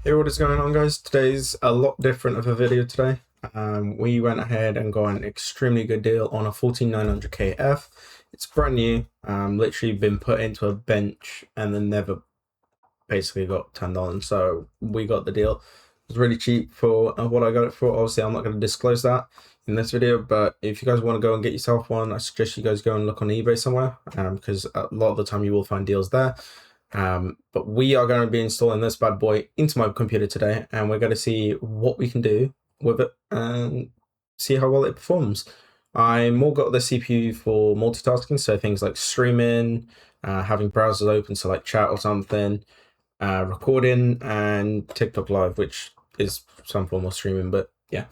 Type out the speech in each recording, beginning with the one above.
Hey, what is going on, guys? Today's a lot different of a video today. We went ahead and got an extremely good deal on a 14900KF. It's brand new, literally been put into a bench and then never basically got turned on. So we got the deal. It was really cheap for what I got it for. Obviously, I'm not going to disclose that in this video, but if you guys want to go and get yourself one, I suggest you guys go and look on eBay somewhere, because a lot of the time you will find deals there. But we are going to be installing this bad boy into my computer today, and we're going to see what we can do with it and see how well it performs. I more got the CPU for multitasking, so things like streaming, having browsers open, so like chat or something, recording, and TikTok Live, which is some form of streaming, but yeah.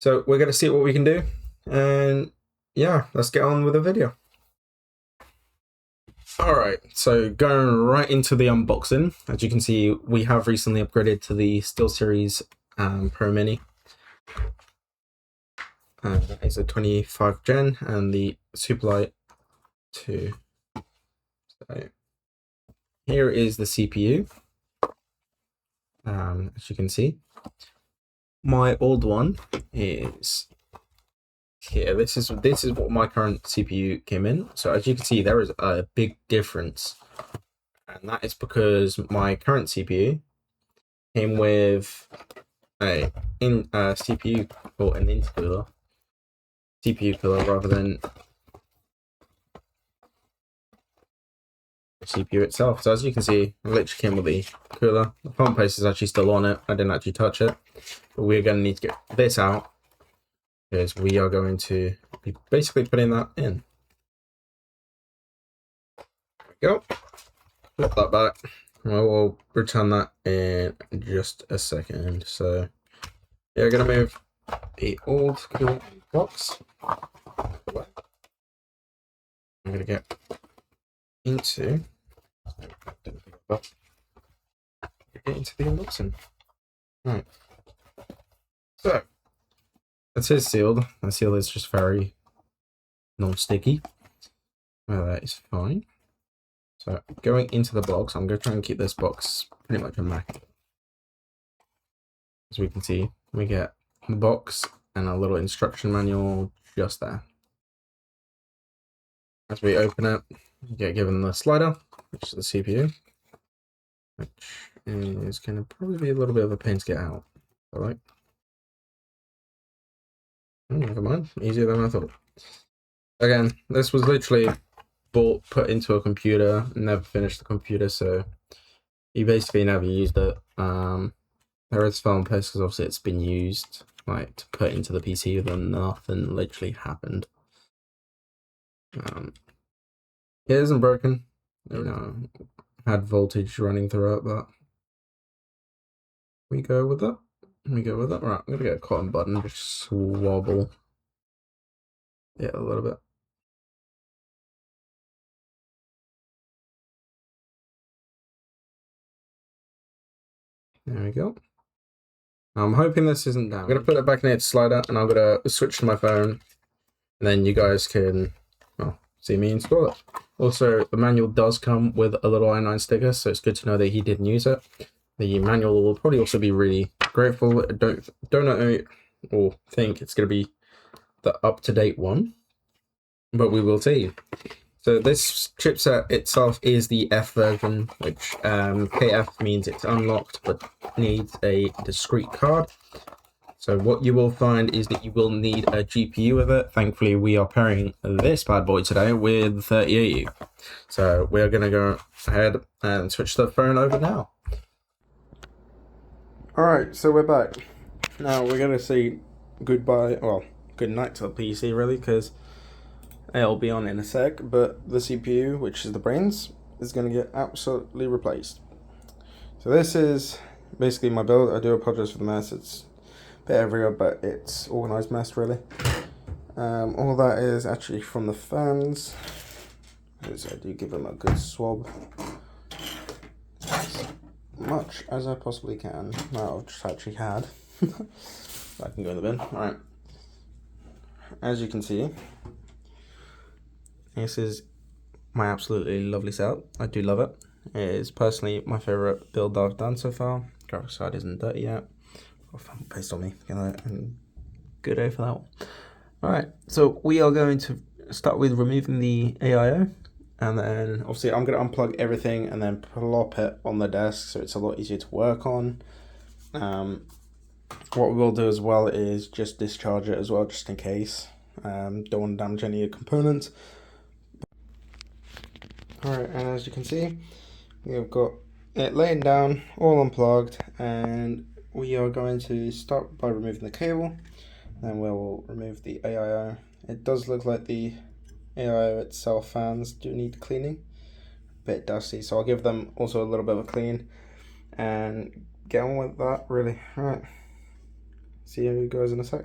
So we're going to see what we can do, and yeah, let's get on with the video. Alright, so going right into the unboxing. As you can see, we have recently upgraded to the SteelSeries Pro Mini. It's a 25 gen and the Superlight 2. So here is the CPU. As you can see, my old one is here. This is what my current CPU came in. So as you can see, there is a big difference, and that is because my current CPU came with a CPU or an intercooler, CPU cooler rather than the CPU itself. So as you can see, it literally came with the cooler. The phone case is actually still on it. I didn't actually touch it, but we're going to need to get this out, because we are going to be basically putting that in. There we go. Flip that back. We'll return that in just a second. So yeah, we're going to move the old cooler box. I'm going to get into the unboxing. Right. So it is sealed. The seal is just very non-sticky. Well, that is fine. So going into the box, I'm going to try and keep this box pretty much immaculate. As we can see, we get the box and a little instruction manual just there. As we open it, you get given the slider, which is the CPU, which is going to probably be a little bit of a pain to get out. All right. Never mind, easier than I thought. Again, this was literally put into a computer, never finished the computer, so you basically never used it. There is film post because obviously it's been used like to put into the PC, then nothing literally happened. It isn't broken, you know, had voltage running through it, but we go with it. Right, I'm gonna get a cotton bud and just swabble it a little bit. There we go. I'm hoping this isn't down. I'm gonna put it back in its slider, and I'm gonna switch to my phone, and then you guys can, well, see me install it. Also, the manual does come with a little i9 sticker, so it's good to know that he didn't use it. The manual will probably also be really grateful. Don't know or think it's gonna be the up-to-date one, but we will see. So this chipset itself is the F version, which KF means it's unlocked but needs a discrete card. So what you will find is that you will need a GPU with it. Thankfully, we are pairing this bad boy today with 3080. So we're going to go ahead and switch the phone over now. Alright, so we're back. Now we're going to say goodbye, well, good night to the PC really, because it'll be on in a sec, but the CPU, which is the brains, is going to get absolutely replaced. So this is basically my build. I do apologize for the mess. It's a bit everywhere, but it's organized mess really. All that is actually from the fans, because I do give them a good swab. As much as I possibly can. Now I've just actually had. I can go in the bin. Alright. As you can see, this is my absolutely lovely setup. I do love it. It is personally my favorite build I've done so far. Graphics card isn't dirty yet. Paste on me, and good day for that one. Alright, so we are going to start with removing the AIO, and then obviously I'm going to unplug everything and then plop it on the desk so it's a lot easier to work on. What we will do as well is just discharge it as well, just in case. Don't want to damage any of the components. Alright, and as you can see, we have got it laying down, all unplugged, and we are going to start by removing the cable. Then we'll remove the AIO. It does look like the AIO itself fans do need cleaning. A bit dusty, so I'll give them also a little bit of a clean and get on with that really. Alright, see how it goes in a sec.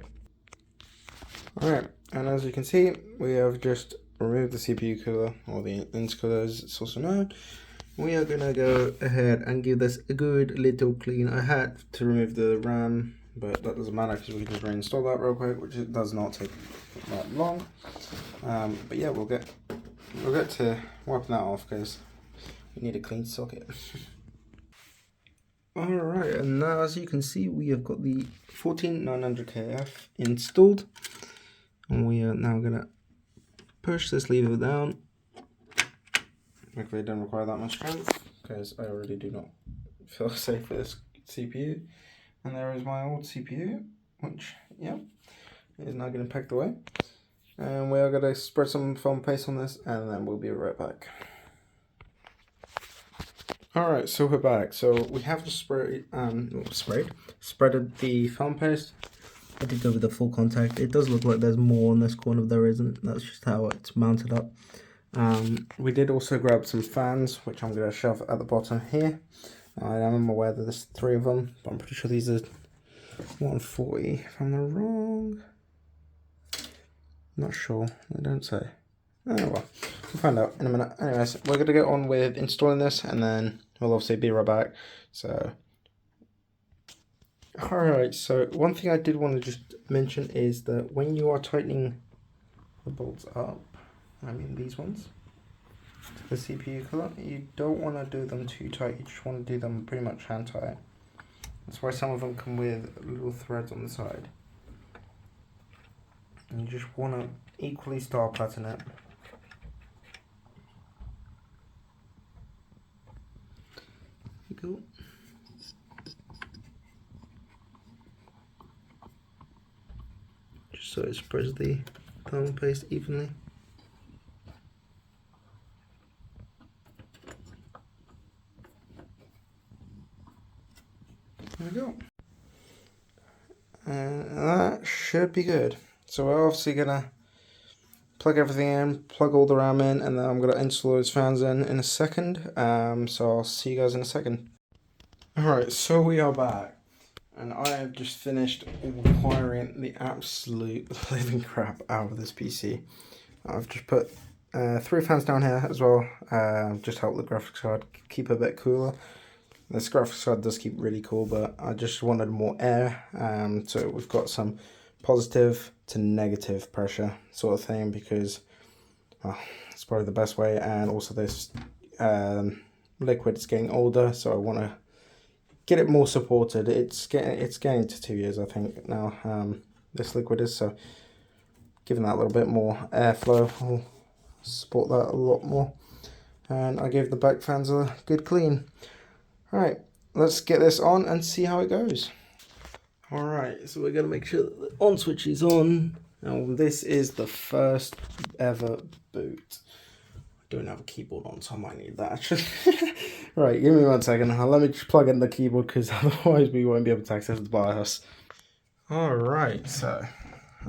Alright, and as you can see, we have just removed the CPU cooler, or the intercooler as it's also known. We are going to go ahead and give this a good little clean. I had to remove the RAM, but that doesn't matter because we can just reinstall that real quick, which it does not take that long. But yeah, we'll get to wiping that off because we need a clean socket. Alright, and now as you can see, we have got the 14900KF installed, and we are now going to push this lever down. Luckily it don't require that much strength because I already do not feel safe with this CPU. And there is my old CPU, which, yeah, is now getting packed away. And we are going to spread some foam paste on this, and then we'll be right back. Alright, so we're back. So we have just spreaded the foam paste. I did go with the full contact. It does look like there's more on this corner, but there isn't. That's just how it's mounted up. We did also grab some fans, which I'm going to shove at the bottom here. I am aware that there's 3 of them, but I'm pretty sure these are 140, if I'm not wrong. Not sure, they don't say. Oh well, we'll find out in a minute. Anyways, we're going to get on with installing this, and then we'll obviously be right back. So, alright, so one thing I did want to just mention is that when you are tightening the bolts up, I mean these ones, the CPU cooler, you don't want to do them too tight, you just want to do them pretty much hand tight. That's why some of them come with little threads on the side. And you just want to equally star pattern it. There you go. Just so it spreads the foam paste evenly. There we go. And that should be good. So we're obviously gonna plug everything in, plug all the RAM in, and then I'm gonna install those fans in a second. So I'll see you guys in a second. Alright, so we are back, and I have just finished wiring the absolute living crap out of this PC. I've just put 3 fans down here as well, just help the graphics card keep a bit cooler. This graphics card does keep really cool, but I just wanted more air, so we've got some positive to negative pressure sort of thing, because it's probably the best way. And also this liquid is getting older, so I want to get it more supported. It's getting to 2 years, I think, now, this liquid is, so giving that a little bit more airflow will support that a lot more. And I gave the back fans a good clean. Alright, let's get this on and see how it goes. Alright, so we're going to make sure that the on switch is on. Now this is the first ever boot. I don't have a keyboard on, so I might need that actually. Right, give me 1 second. Let me just plug in the keyboard, because otherwise we won't be able to access the BIOS. Alright, so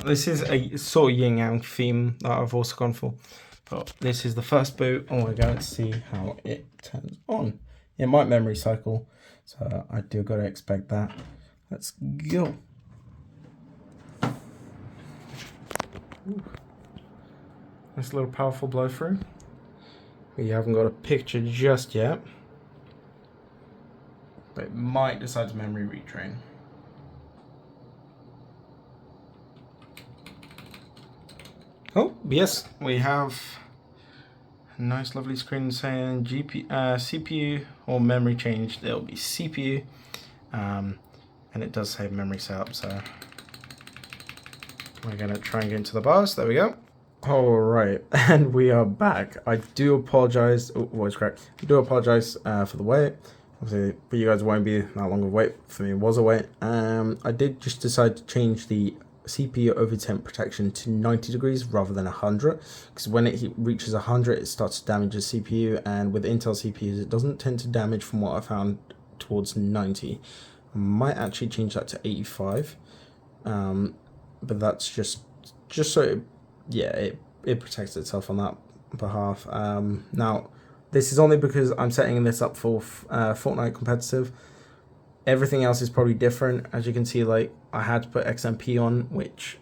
this is a sort of yin yang theme that I've also gone for. But this is the first boot, and we're going to see how it turns on. It might memory cycle, so I do got to expect that. Let's go. Ooh. Nice little powerful blow through. We haven't got a picture just yet, but it might decide to memory retrain. Oh yes, we have a nice lovely screen saying CPU or memory changed. There'll be CPU, and it does save memory setup, so we're going to try and get into the BIOS. There we go. Alright, and we are back. I do apologize. Oh, voice crack. I do apologize for the wait. Obviously, for you guys, it won't be that long of a wait. For me, it was a wait. I did just decide to change the CPU overtemp protection to 90 degrees rather than 100, because when it reaches 100, it starts to damage the CPU, and with Intel CPUs, it doesn't tend to damage from what I found towards 90. I might actually change that to 85, but that's just so it protects itself on that behalf. Now, this is only because I'm setting this up for Fortnite competitive. Everything else is probably different. As you can see, like, I had to put XMP on, which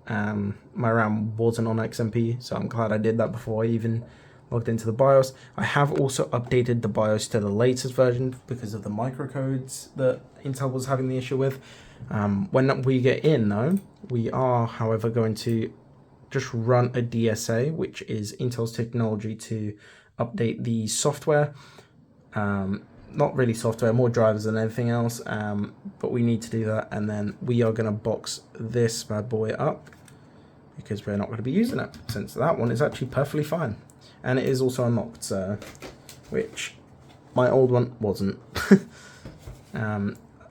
my RAM wasn't on XMP, so I'm glad I did that before I even logged into the BIOS. I have also updated the BIOS to the latest version because of the microcodes that Intel was having the issue with. When we get in, though, we are, however, going to just run a DSA, which is Intel's technology to update the software. Not really software, more drivers than anything else, but we need to do that, and then we are going to box this bad boy up because we're not going to be using it, since that one is actually perfectly fine, and it is also unlocked, so, which my old one wasn't.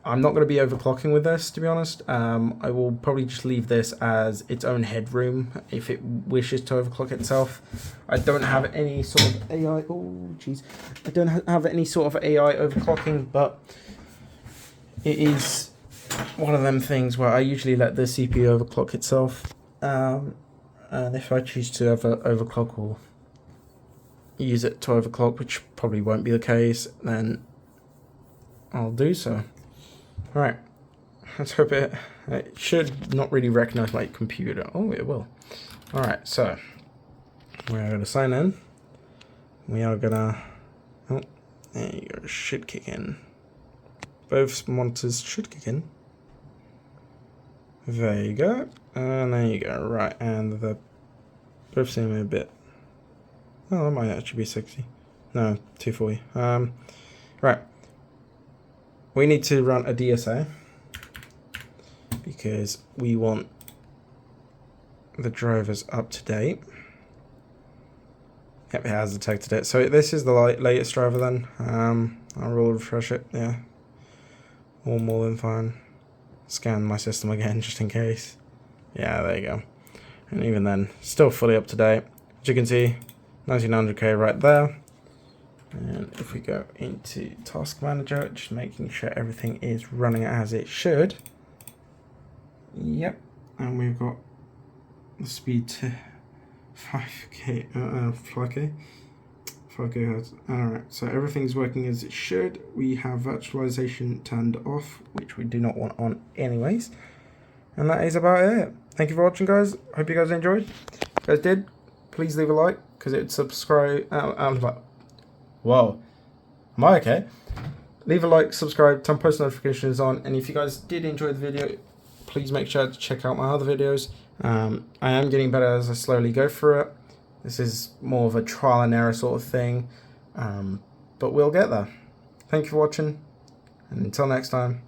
I'm not going to be overclocking with this, to be honest. I will probably just leave this as its own headroom if it wishes to overclock itself. I don't have any sort of AI. Oh, jeez. I don't have any sort of AI overclocking, but it is one of them things where I usually let the CPU overclock itself. And if I choose to overclock or use it to overclock, which probably won't be the case, then I'll do so. Alright, let's hope it should not really recognize my computer. Oh, it will. Alright, so we're going to sign in. We are going to... Oh, there you go. Should kick in. Both monitors should kick in. There you go. And there you go. Right, and the both seem a bit... Oh, that might actually be 60. No, 240. Right. We need to run a DSA because we want the drivers up to date. Yep, it has detected it. So this is the latest driver then. I will refresh it, yeah. All more than fine. Scan my system again just in case. Yeah, there you go. And even then, still fully up to date. As you can see, 1900K right there. And if we go into Task Manager, just making sure everything is running as it should. Yep, and we've got the speed to 5K, 5K hertz. Alright, so everything's working as it should. We have virtualization turned off, which we do not want on anyways. And that is about it. Thank you for watching, guys. Hope you guys enjoyed. If you guys did, please leave a like, because it would subscribe. Whoa, am I okay? Leave a like, subscribe, turn post notifications on, and if you guys did enjoy the video, please make sure to check out my other videos. I am getting better as I slowly go through it. This is more of a trial and error sort of thing, but we'll get there. Thank you for watching, and until next time.